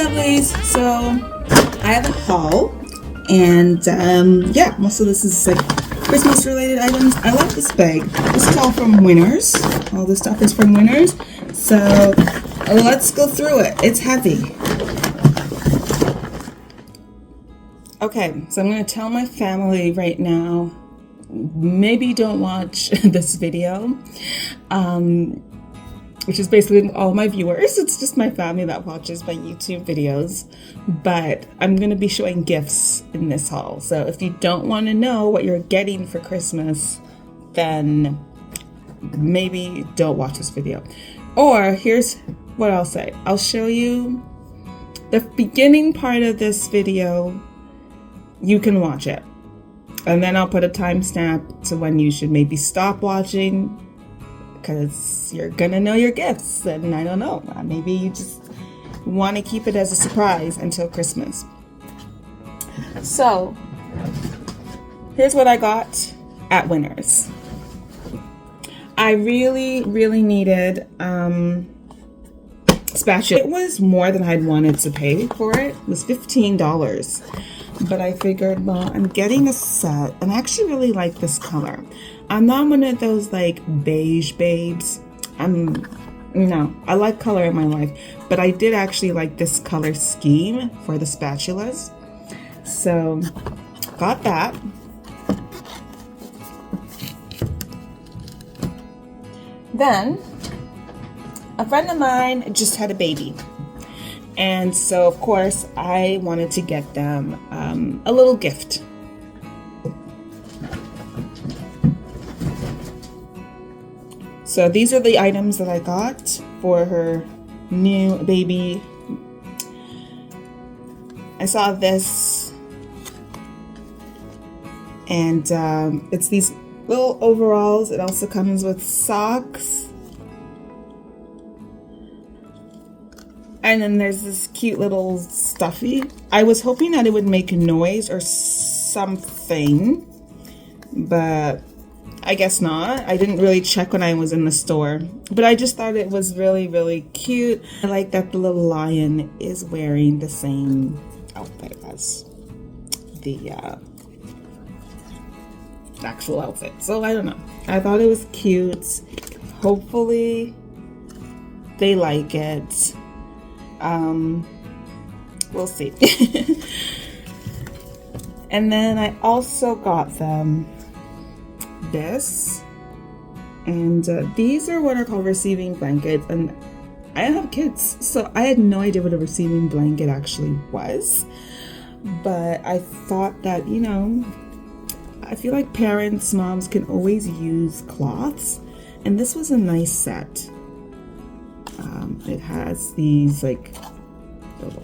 lovelies, so I have a haul, and yeah, most of this is like Christmas related items. I love this bag. This is all from Winners. All this stuff is from Winners, so let's go through it. It's heavy. Okay, so I'm going to tell my family right now, maybe don't watch this video, which is basically all my viewers. It's just my family that watches my YouTube videos, but I'm going to be showing gifts in this haul. So if you don't want to know what you're getting for Christmas, then maybe don't watch this video. Or here's what I'll say. I'll show you the beginning part of this video. You can watch it, and then I'll put a timestamp to when you should maybe stop watching, because you're gonna know your gifts, and I don't know, maybe you just want to keep it as a surprise until Christmas. So here's what I got at Winners. I really needed spatula. It was more than I'd wanted to pay for it. It was $15. But I figured, well, I'm getting a set, and I actually really like this color. I'm not one of those like beige babes. No, I like color in my life, but I did actually like this color scheme for the spatulas. So, got that. Then, a friend of mine just had a baby. And so, of course, I wanted to get them a little gift. So these are the items that I got for her new baby. I saw this, and it's these little overalls. It also comes with socks. And then there's this cute little stuffy. I was hoping that it would make a noise or something, but I guess not. I didn't really check when I was in the store, but I just thought it was really cute. I like that the little lion is wearing the same outfit as the actual outfit. So I don't know. I thought it was cute. Hopefully they like it. We'll see. And then I also got them this, and these are what are called receiving blankets, and I have kids, so I had no idea what a receiving blanket actually was, but I thought that, you know, I feel like parents, moms can always use cloths, and this was a nice set. It has these like little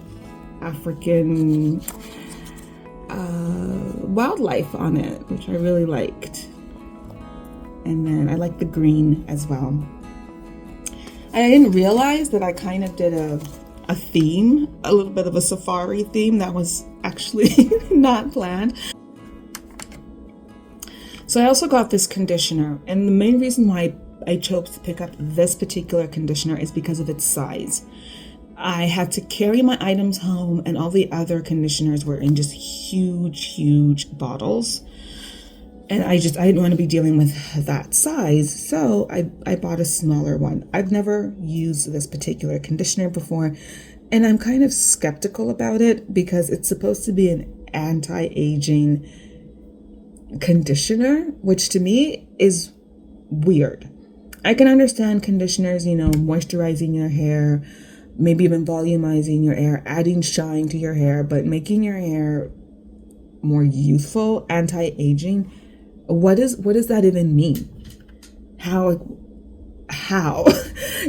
African wildlife on it, which I really liked. And then I like the green as well. And I didn't realize that I kind of did a theme, a little bit of a safari theme that was actually not planned. So I also got this conditioner, and the main reason why I chose to pick up this particular conditioner is because of its size. I had to carry my items home, and all the other conditioners were in just huge bottles. And I didn't want to be dealing with that size, so I bought a smaller one. I've never used this particular conditioner before, and I'm kind of skeptical about it because it's supposed to be an anti-aging conditioner, which to me is weird. I can understand conditioners, you know, moisturizing your hair, maybe even volumizing your hair, adding shine to your hair, but making your hair more youthful, anti-aging, what does that even mean? How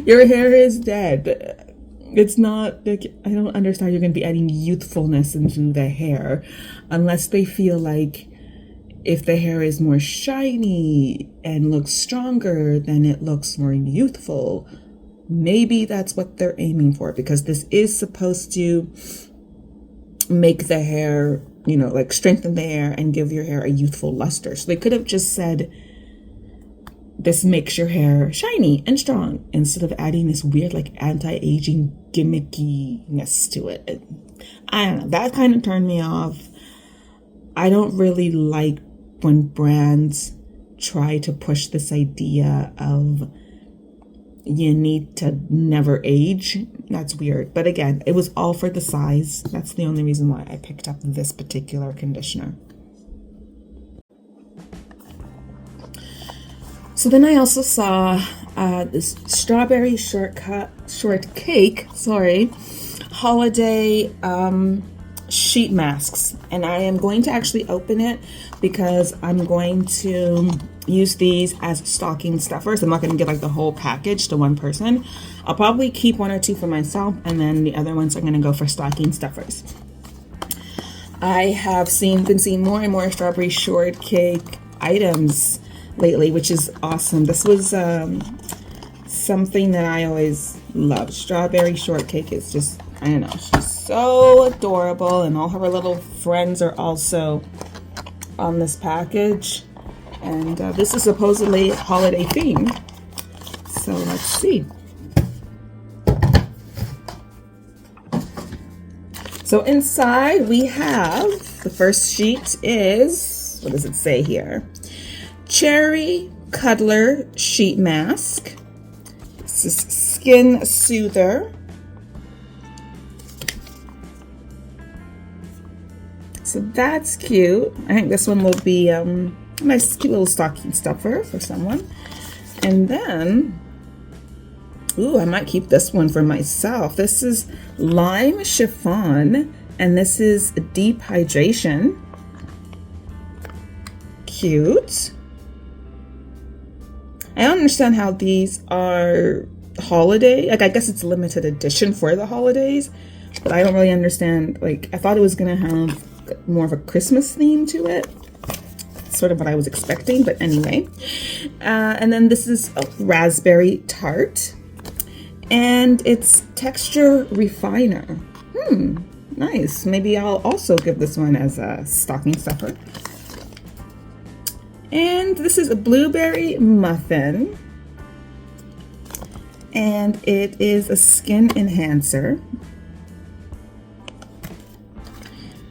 your hair is dead. It's not like, I don't understand. You're going to be adding youthfulness into the hair unless they feel like if the hair is more shiny and looks stronger, then it looks more youthful. Maybe that's what they're aiming for, because this is supposed to make the hair, you know, like strengthen the hair and give your hair a youthful luster. So they could have just said this makes your hair shiny and strong instead of adding this weird like anti-aging gimmickiness to it. I don't know, that kind of turned me off. I don't really like when brands try to push this idea of you need to never age. That's weird. But again, it was all for the size. That's the only reason why I picked up this particular conditioner. So then I also saw this strawberry shortcake, holiday sheet masks, and I am going to actually open it because I'm going to use these as stocking stuffers. I'm not going to give like the whole package to one person. I'll probably keep 1 or 2 for myself, and then the other ones are going to go for stocking stuffers. I have been seeing more and more strawberry shortcake items lately, which is awesome. This was something that I always loved. Strawberry shortcake is just, I don't know, she's so adorable, and all her little friends are also on this package. And this is supposedly holiday themed. So let's see. So inside we have, the first sheet is, what does it say here? Cherry Cuddler Sheet Mask. This is Skin Soother. So that's cute. I think this one will be a nice cute little stocking stuffer for someone. And then, ooh, I might keep this one for myself. This is Lime Chiffon, and this is Deep Hydration. Cute. I don't understand how these are holiday. Like, I guess it's limited edition for the holidays, but I don't really understand. Like, I thought it was gonna have more of a Christmas theme to it. Sort of what I was expecting, but anyway. And then this is a raspberry tart, and it's texture refiner. Nice. Maybe I'll also give this one as a stocking stuffer. And this is a blueberry muffin, and it is a skin enhancer.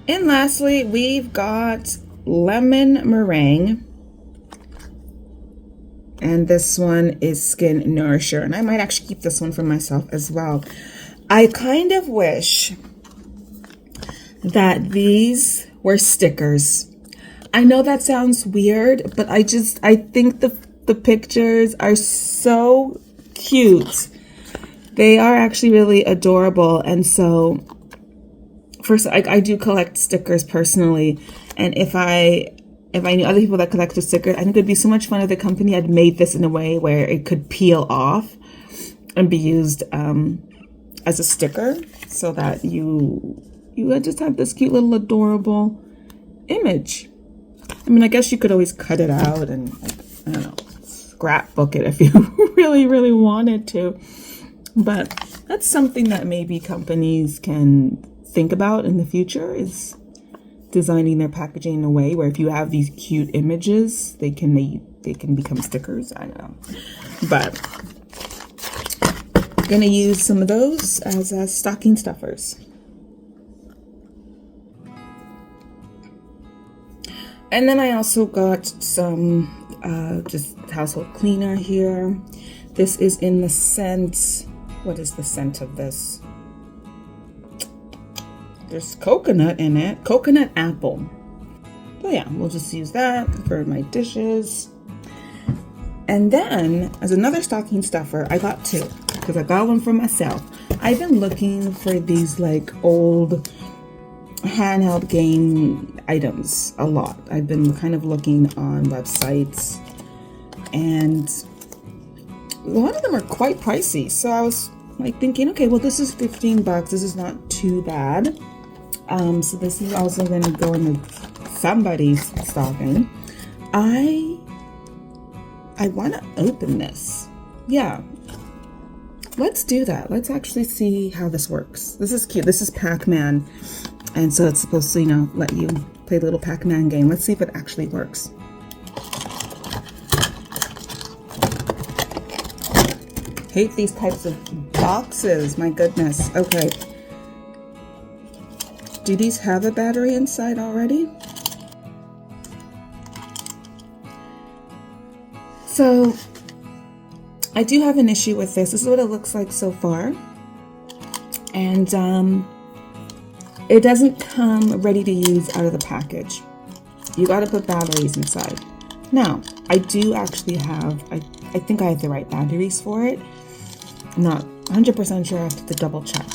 And lastly, we've got lemon meringue, and this one is skin nourisher, and I might actually keep this one for myself as well. I kind of wish that these were stickers. I know that sounds weird, but I think the pictures are so cute. They are actually really adorable. And so first, I do collect stickers personally, and if I knew other people that collected stickers, I think it'd be so much fun if the company had made this in a way where it could peel off and be used as a sticker, so that you would just have this cute little adorable image. I mean, I guess you could always cut it out and, like, I don't know, scrapbook it if you really, really wanted to. But that's something that maybe companies can think about in the future, is designing their packaging in a way where if you have these cute images, they can become stickers. I don't know. But I'm gonna use some of those as stocking stuffers. And then I also got some just household cleaner here. This is in the scent, what is the scent of this? There's coconut in it, coconut apple. So yeah, we'll just use that for my dishes. And then as another stocking stuffer, I got 2, because I got one for myself. I've been looking for these like old handheld game items a lot. I've been kind of looking on websites, and a lot of them are quite pricey. So I was like thinking, okay, well, this is $15. This is not too bad. So this is also going to go into somebody's stocking. I want to open this. Yeah. Let's do that. Let's actually see how this works. This is cute. This is Pacman. And so it's supposed to, you know, let you play a little Pacman game. Let's see if it actually works. Hate these types of boxes. My goodness. Okay. Do these have a battery inside already? So I do have an issue with this. This is what it looks like so far. And it doesn't come ready to use out of the package. You got to put batteries inside. Now, I do actually have, I think I have the right batteries for it. I'm not 100% sure. I have to double check.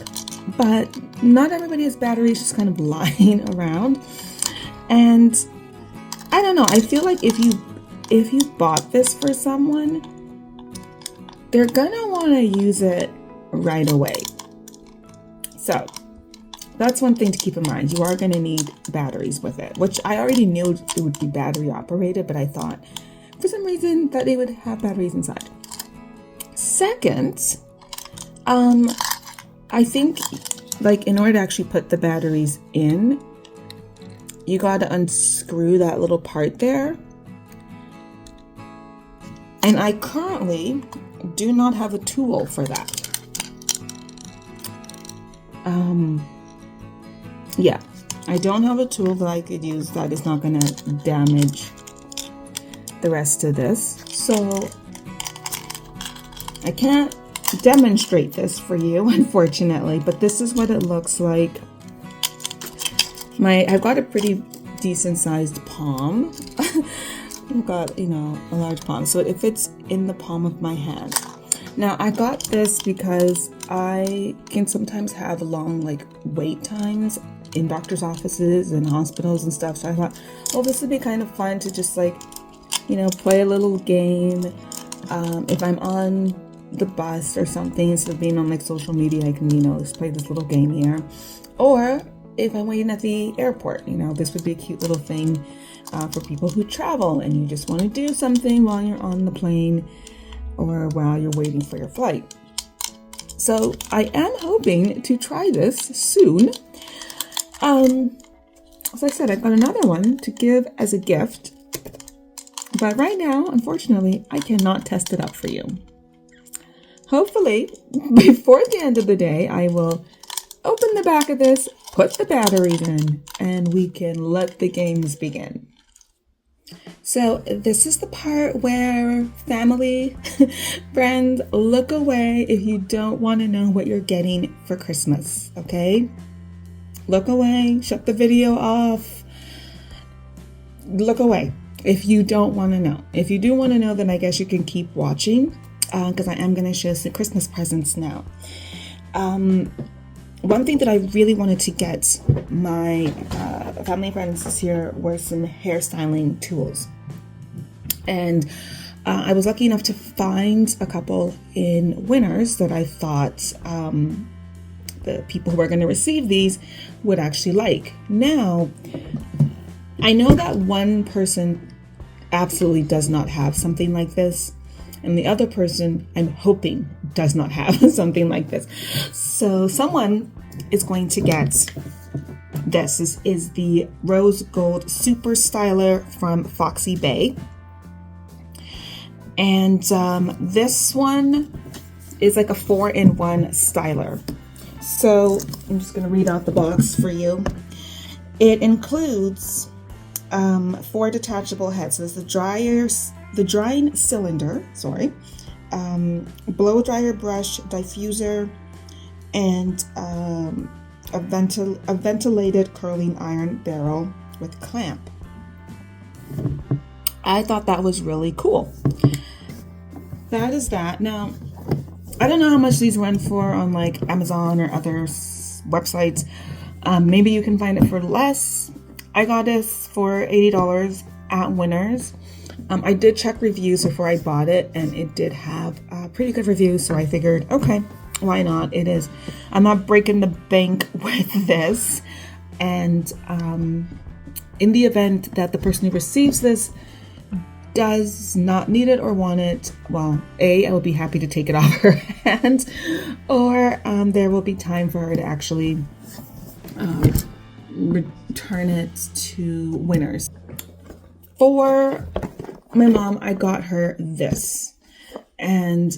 But not everybody has batteries just kind of lying around. And I don't know. I feel like if you bought this for someone, they're gonna want to use it right away. So that's one thing to keep in mind. You are going to need batteries with it, which I already knew it would be battery operated, but I thought for some reason that they would have batteries inside. Second, I think like in order to actually put the batteries in, you got to unscrew that little part there. And I currently do not have a tool for that. Yeah, I don't have a tool that I could use that is not going to damage the rest of this. So I can't demonstrate this for you, unfortunately, but this is what it looks like. I've got a pretty decent sized palm. I've got, a large palm, so it fits in the palm of my hand. Now, I got this because I can sometimes have long, wait times in doctor's offices and hospitals and stuff. So I thought, oh, this would be kind of fun to just, play a little game. If I'm on the bus or something, instead of being on, social media, I can, just play this little game here. Or if I'm waiting at the airport, this would be a cute little thing for people who travel and you just want to do something while you're on the plane or while you're waiting for your flight. So I am hoping to try this soon. As I said, I've got another one to give as a gift, but right now, unfortunately, I cannot test it up for you. Hopefully, before the end of the day, I will open the back of this, put the batteries in, and we can let the games begin. So this is the part where family, friends, look away if you don't want to know what you're getting for Christmas, okay? Look away, shut the video off, look away if you don't want to know. If you do want to know, then I guess you can keep watching because I am going to show some Christmas presents now. One thing that I really wanted to get my family friends this year were some hairstyling tools. And I was lucky enough to find a couple in Winners that I thought the people who are going to receive these would actually like. Now, I know that one person absolutely does not have something like this, and the other person, I'm hoping, does not have something like this. So someone is going to get this. This is the Rose Gold Superstyler from Foxybae. And this one is like a 4-in-1 styler. So I'm just going to read out the box for you. It includes 4 detachable heads. So there's the drying cylinder, blow dryer brush, diffuser, and a ventilated curling iron barrel with clamp. I thought that was really cool. That is that. Now, I don't know how much these run for on Amazon or other websites. Maybe you can find it for less. I got this for $80 at Winners. I did check reviews before I bought it, and it did have pretty good reviews, so I figured, okay, why not? It is. I'm not breaking the bank with this, and in the event that the person who receives this does not need it or want it, well, I will be happy to take it off her hands, or there will be time for her to actually return it to Winners. For my mom, I got her this, and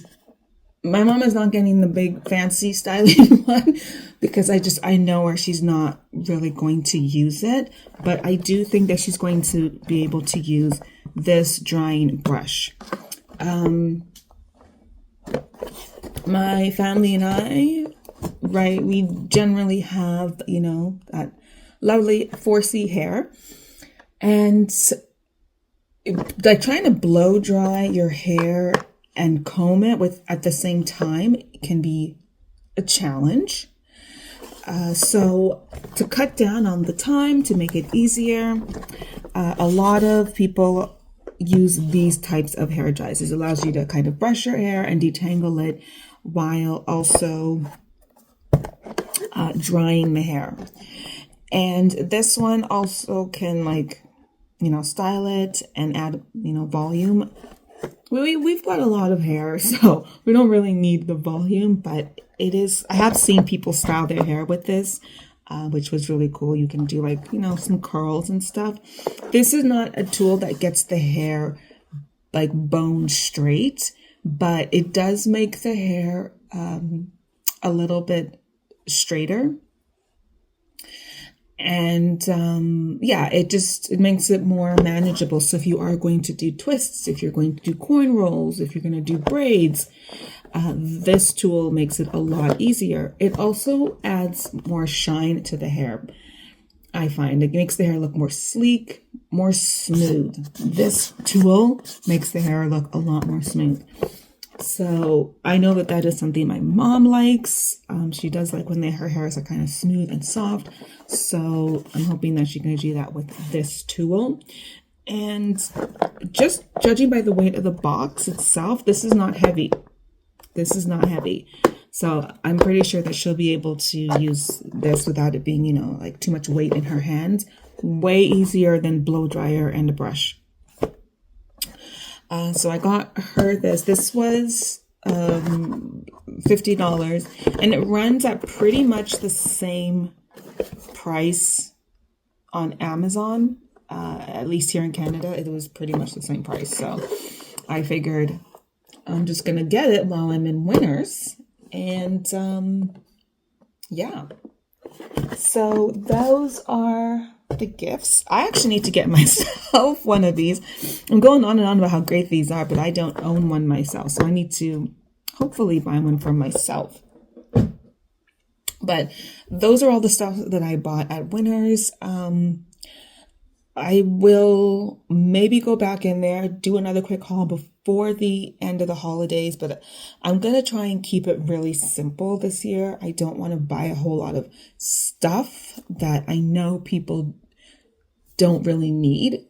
My mom is not getting the big fancy styling one because I know her, she's not really going to use it, but I do think that she's going to be able to use this drying brush. My family and I, right, we generally have, that lovely 4C hair, and like trying to blow dry your hair and comb it at the same time can be a challenge. So to cut down on the time, to make it easier, a lot of people use these types of hair dryers. It allows you to kind of brush your hair and detangle it while also drying the hair. And this one also can style it and add, volume. We've got a lot of hair, so we don't really need the volume, but I have seen people style their hair with this, which was really cool. You can do some curls and stuff. This is not a tool that gets the hair like bone straight, but it does make the hair a little bit straighter. And it makes it more manageable. So if you are going to do twists, if you're going to do cornrows, if you're going to do braids, this tool makes it a lot easier. It also adds more shine to the hair. I find it makes the hair look more sleek, more smooth. This tool makes the hair look a lot more smooth. So I know that is something my mom likes. She does like when her hairs are kind of smooth and soft. So I'm hoping that she's going to do that with this tool. And just judging by the weight of the box itself, this is not heavy. This is not heavy. So I'm pretty sure that she'll be able to use this without it being, too much weight in her hands. Way easier than blow dryer and a brush. So I got her this. This was $50, and it runs at pretty much the same price on Amazon. At least here in Canada, it was pretty much the same price. So I figured I'm just gonna get it while I'm in Winners, and So those are the gifts. I actually need to get myself one of these. I'm going on and on about how great these are, but I don't own one myself, so I need to hopefully buy one for myself. But those are all the stuff that I bought at Winners. I will maybe go back in there, do another quick haul before the end of the holidays, but I'm going to try and keep it really simple this year. I don't want to buy a whole lot of stuff that I know people don't really need.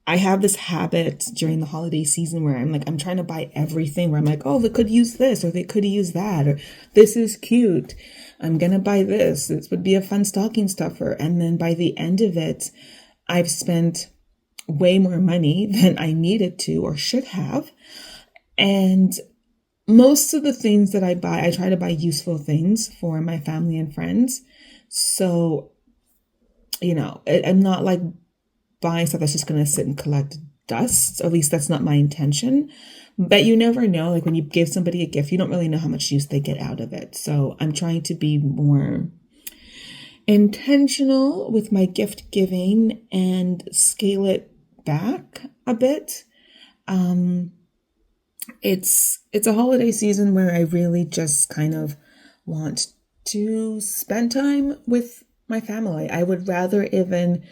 I have this habit during the holiday season where I'm trying to buy everything, where I'm like, oh, they could use this, or they could use that, or this is cute. I'm going to buy this. This would be a fun stocking stuffer. And then by the end of it, I've spent way more money than I needed to or should have. And most of the things that I buy, I try to buy useful things for my family and friends. So, I'm not like buying stuff that's just going to sit and collect dust. At least that's not my intention. But you never know. Like when you give somebody a gift, you don't really know how much use they get out of it. So I'm trying to be more intentional with my gift giving and scale it back a bit. It's a holiday season where I really just kind of want to spend time with my family. I would rather even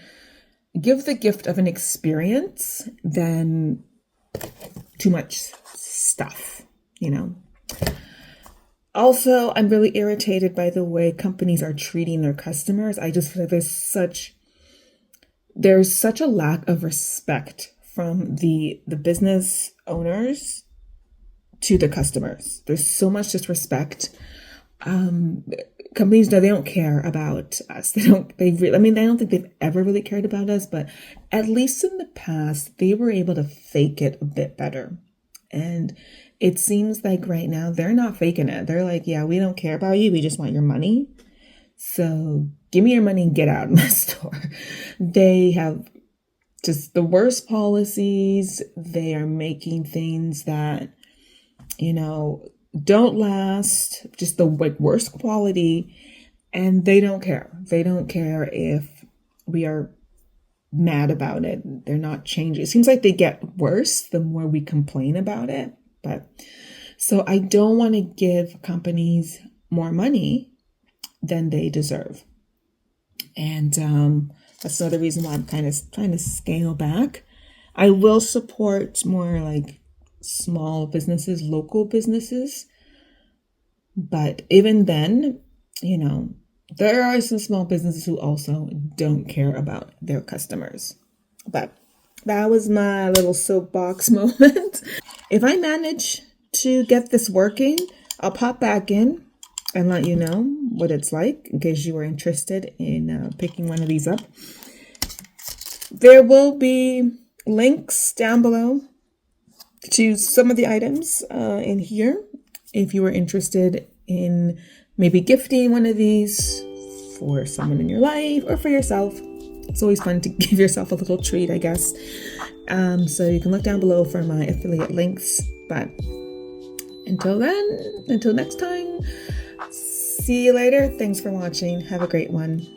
give the gift of an experience than too much stuff, Also, I'm really irritated by the way companies are treating their customers. I just feel like there's such a lack of respect from the business owners to the customers. There's so much disrespect. Companies, they don't care about us. I don't think they've ever really cared about us, but at least in the past, they were able to fake it a bit better. And it seems like right now they're not faking it. They're like, yeah, we don't care about you. We just want your money. So give me your money and get out of my store. They have just the worst policies. They are making things that you know, don't last, just the like worst quality, and they don't care. They don't care if we are mad about it. They're not changing. It seems like they get worse the more we complain about it. But so I don't want to give companies more money than they deserve. And that's another reason why I'm kind of trying to scale back. I will support more like small businesses, local businesses. But even then, you know, there are some small businesses who also don't care about their customers. But that was my little soapbox moment. If I manage to get this working, I'll pop back in and let you know what it's like in case you are interested in picking one of these up. There will be links down below to some of the items in here if you are interested in maybe gifting one of these for someone in your life or for yourself. It's always fun to give yourself a little treat, I guess. So you can look down below for my affiliate links. But until then, until next time, see you later. Thanks for watching. Have a great one.